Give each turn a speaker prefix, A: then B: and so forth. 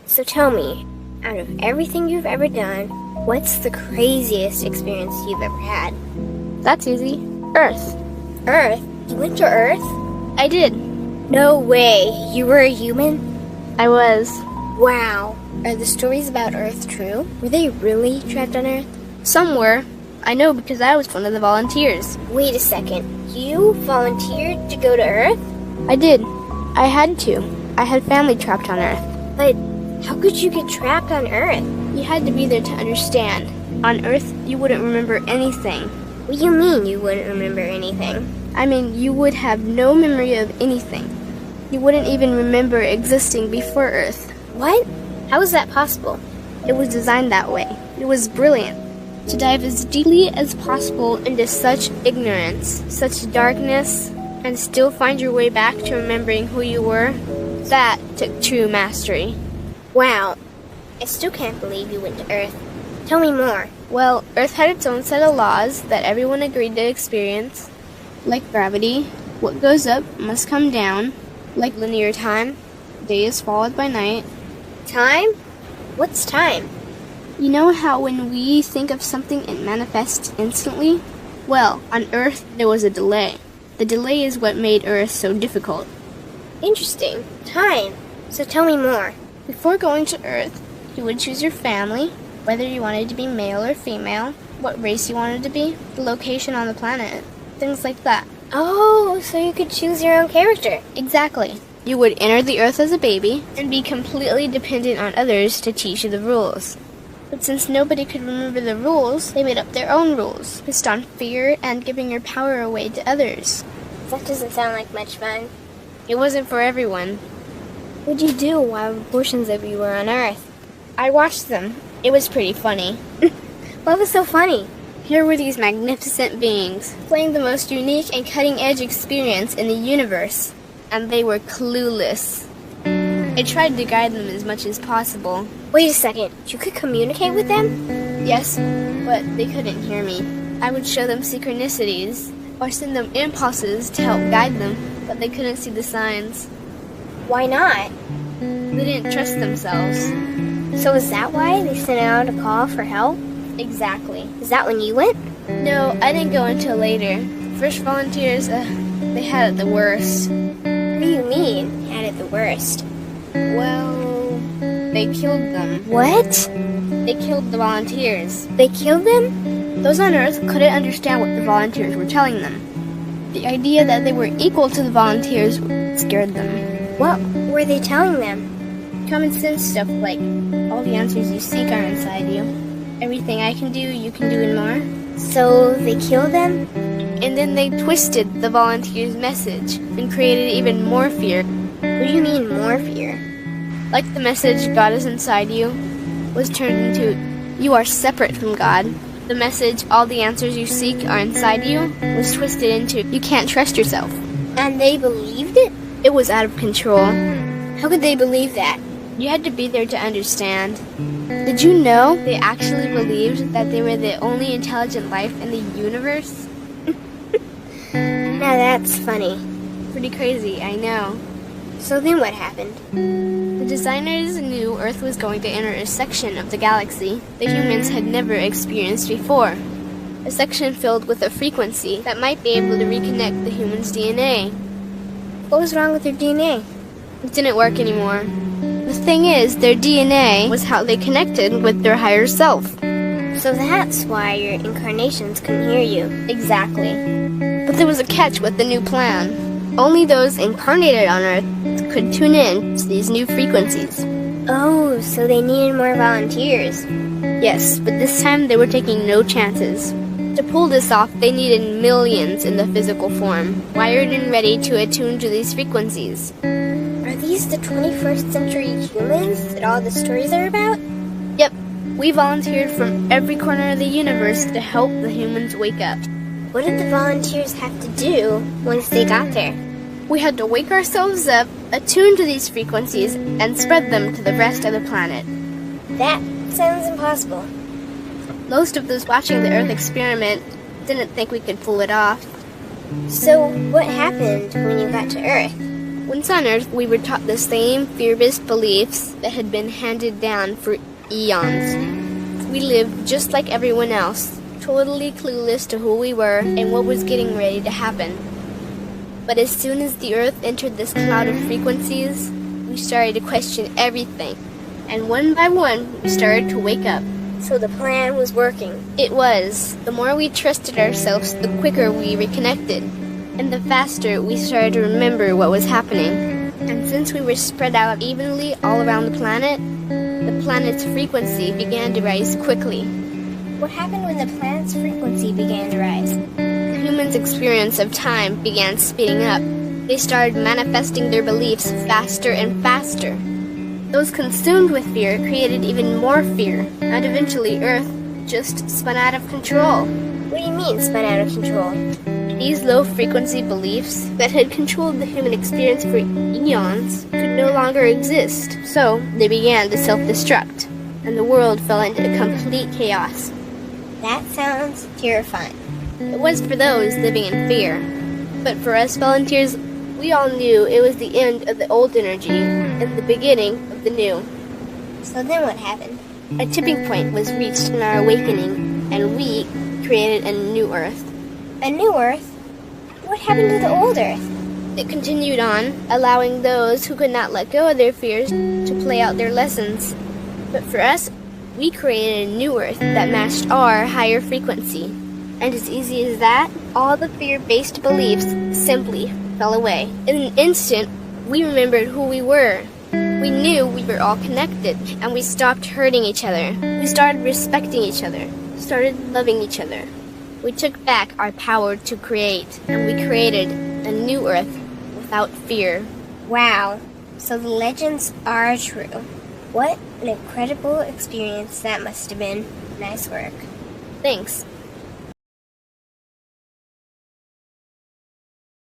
A: So tell me, out of everything you've ever done, what's the craziest experience you've ever had?
B: That's easy. Earth.
A: Earth? You went to Earth?
B: I did.
A: No way. You were a human?
B: I was.
A: Wow. Are the stories about Earth true? Were they really trapped on Earth?
B: Some were. I know because I was one of the volunteers.
A: Wait a second. You volunteered to go to Earth?
B: I did. I had to. I had family trapped on Earth.
A: But how could you get trapped on Earth?
B: You had to be there to understand. On Earth, you wouldn't remember anything.
A: What do you mean you wouldn't remember anything?
B: I mean, you would have no memory of anything. You wouldn't even remember existing before Earth.
A: What? How is that possible?
B: It was designed that way. It was brilliant. To dive as deeply as possible into such ignorance, such darkness, and still find your way back to remembering who you were, that took true mastery.
A: Wow. I still can't believe you went to Earth. Tell me more.
B: Well, Earth had its own set of laws that everyone agreed to experience, like gravity. What goes up must come down, like linear time. Day is followed by night.
A: Time? What's time?
B: You know how when we think of something it manifests instantly? Well, on Earth there was a delay. The delay is what made Earth so difficult.
A: Interesting. Time. So tell me more.
B: Before going to Earth, you would choose your family, whether you wanted to be male or female, what race you wanted to be, the location on the planet, things like that.
A: Oh, so you could choose your own character.
B: Exactly. You would enter the Earth as a baby and be completely dependent on others to teach you the rules. But since nobody could remember the rules, they made up their own rules, based on fear and giving your power away to others.
A: That doesn't sound like much fun.
B: It wasn't for everyone.
A: What'd you do while portions of you were on Earth?
B: I watched them. It was pretty funny.
A: What was so funny?
B: Here were these magnificent beings, playing the most unique and cutting-edge experience in the universe, and they were clueless. I tried to guide them as much as possible.
A: Wait a second, you could communicate with them?
B: Yes, but they couldn't hear me. I would show them synchronicities, or send them impulses to help guide them, but they couldn't see the signs.
A: Why not?
B: They didn't trust themselves.
A: So is that why they sent out a call for help?
B: Exactly.
A: Is that when you went?
B: No, I didn't go until later. First volunteers, they had it the worst.
A: What do you mean, had it the worst?
B: Well, they killed them.
A: What?
B: They killed the volunteers.
A: They killed them?
B: Those on Earth couldn't understand what the volunteers were telling them. The idea that they were equal to the volunteers scared them.
A: What were they telling them?
B: Common sense stuff like, all the answers you seek are inside you. Everything I can do, you can do and more.
A: So they killed them?
B: And then they twisted the volunteers' message and created even more fear.
A: What do you mean, more fear?
B: Like the message, God is inside you, was turned into, you are separate from God. The message, all the answers you seek are inside you, was twisted into, you can't trust yourself.
A: And they believed it?
B: It was out of control.
A: How could they believe that?
B: You had to be there to understand. Did you know they actually believed that they were the only intelligent life in the universe?
A: Now that's funny.
B: Pretty crazy, I know.
A: So then what happened?
B: The designers knew Earth was going to enter a section of the galaxy that humans had never experienced before. A section filled with a frequency that might be able to reconnect the human's DNA.
A: What was wrong with their DNA?
B: It didn't work anymore. The thing is, their DNA was how they connected with their higher self.
A: So that's why your incarnations couldn't hear you.
B: Exactly. But there was a catch with the new plan. Only those incarnated on Earth could tune in to these new frequencies.
A: Oh, so they needed more volunteers.
B: Yes, but this time they were taking no chances. To pull this off, they needed millions in the physical form, wired and ready to attune to these frequencies.
A: Are these the 21st century humans that all the stories are about?
B: Yep. We volunteered from every corner of the universe to help the humans wake up.
A: What did the volunteers have to do once they got there?
B: We had to wake ourselves up, attune to these frequencies, and spread them to the rest of the planet.
A: That sounds impossible.
B: Most of those watching the Earth experiment didn't think we could pull it off.
A: So what happened when you got to Earth?
B: Once on Earth, we were taught the same fear-based beliefs that had been handed down for eons. We lived just like everyone else, totally clueless to who we were and what was getting ready to happen. But as soon as the Earth entered this cloud of frequencies, we started to question everything. And one by one, we started to wake up.
A: So the plan was working.
B: It was. The more we trusted ourselves, the quicker we reconnected. And the faster we started to remember what was happening. And since we were spread out evenly all around the planet's frequency began to rise quickly.
A: What happened when the planet's frequency began to rise?
B: Humans' experience of time began speeding up. They started manifesting their beliefs faster and faster. Those consumed with fear created even more fear, and eventually Earth just spun out of control.
A: What do you mean, spun out of control?
B: These low-frequency beliefs that had controlled the human experience for eons could no longer exist, so they began to self-destruct, and the world fell into complete chaos.
A: That sounds terrifying.
B: It was for those living in fear, but for us volunteers, we all knew it was the end of the old energy and the beginning of the new.
A: So then what happened?
B: A tipping point was reached in our awakening, and we created a new Earth.
A: A new Earth? What happened to the old Earth?
B: It continued on, allowing those who could not let go of their fears to play out their lessons. But for us, we created a new Earth that matched our higher frequency. And as easy as that, all the fear-based beliefs simply fell away. In an instant, we remembered who we were. We knew we were all connected, and we stopped hurting each other. We started respecting each other, started loving each other. We took back our power to create, and we created a new Earth without fear.
A: Wow, so the legends are true. What an incredible experience that must have been. Nice work.
B: Thanks.